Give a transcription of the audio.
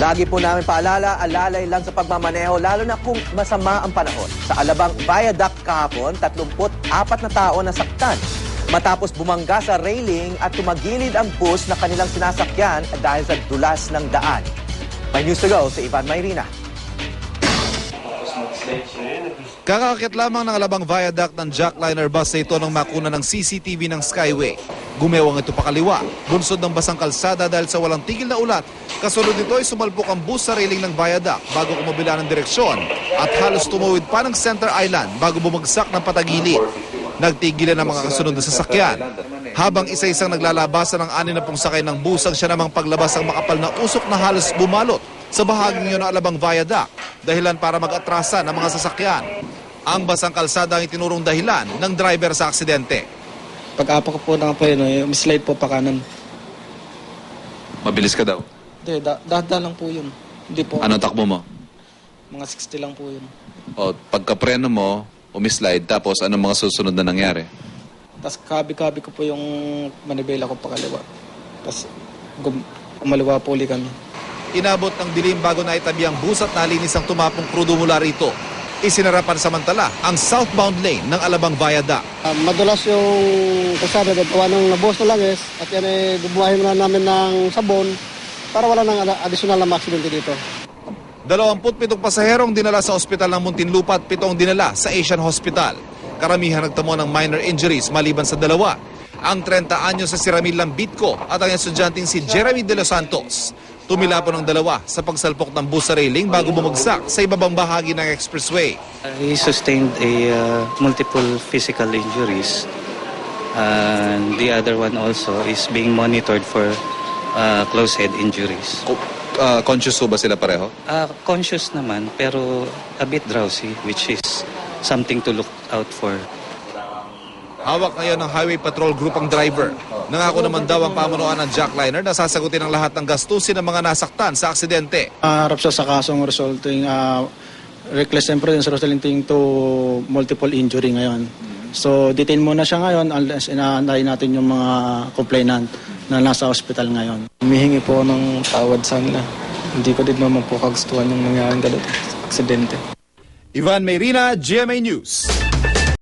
Lagi po namin paalala, alalay lang sa pagmamaneho, lalo na kung masama ang panahon. Sa Alabang Viaduct kahapon, 34 na tao nasaktan matapos bumangga sa railing at tumagilid ang bus na kanilang sinasakyan dahil sa dulas ng daan. May news to go sa Ivan Mayrina. Kakakit lamang ng Alabang Viaduct ng jackliner bus ito nang makuna ng CCTV ng Skyway. Gumewang ito pakaliwa, bunsod ng basang kalsada dahil sa walang tigil na ulat. Kasunod nito ay sumalpok ang bus sa railing ng viaduct bago kumabila ng direksyon at halos tumawid pa ng Center Island bago bumagsak ng patagili. Nagtigilan ang mga kasunod na sasakyan. Habang isa-isang naglalabasan ng 60 sakay ng bus ang siya namang paglabas ang makapal na usok na halos bumalot sa bahaging yun ng Alabang Viaduct, dahilan para mag-atrasa ng mga sasakyan. Ang basang kalsada ang itinurong dahilan ng driver sa aksidente. Pag-apa ko po ng po yun, slide po pa kanan. Mabilis ka daw? Hindi, dahan lang po yun. Hindi po. Ano takbo mo? Mga 60 lang po yun. O pagkapreno mo, umislide, tapos anong mga susunod na nangyari? Tapos kabi-kabi ko po yung manibela ko pa kaliwa. Tapos umaliwa po ulit kami. Inabot ng dilim bago na itabi ang bus at nalinis ang tumapong krudo mula rito. Isinarapan samantala ang southbound lane ng Alabang Viaduct. Madulas yung kasada at gawa ng nabuhos na langis at yan ay bubuhayin na namin ng sabon para wala ng additional na aksidente dito. 27 pasaherong dinala sa ospital ng Muntinlupa at 7 dinala sa Asian Hospital. Karamihan nagtamo ng minor injuries maliban sa 2. Ang 30 anyo sa si Ramil Lambitco at ang estudyanteng si Jeremy De Los Santos. Tumila po ng 2 sa pagsalpok ng bus sa railing bago bumagsak sa ibabang bahagi ng expressway. He sustained a multiple physical injuries. And the other one also is being monitored for close head injuries. Conscious ba sila pareho? Conscious naman pero a bit drowsy, which is something to look out for. Hawak ngayon ng Highway Patrol Group ang driver. Nangako naman daw ang pamunuan ng jackliner na sasagutin ang lahat ng gastusin ng mga nasaktan sa aksidente. Harap siya sa kasong resulting reckless imprudence resulting to multiple injury ngayon. So detain muna siya ngayon unless inaantayin natin yung mga complainant na nasa hospital ngayon. Humihingi po ng tawad sa nila. Hindi ko din naman po kagustuhan yung nangyaring ganito aksidente. Ivan Mayrina, GMA News.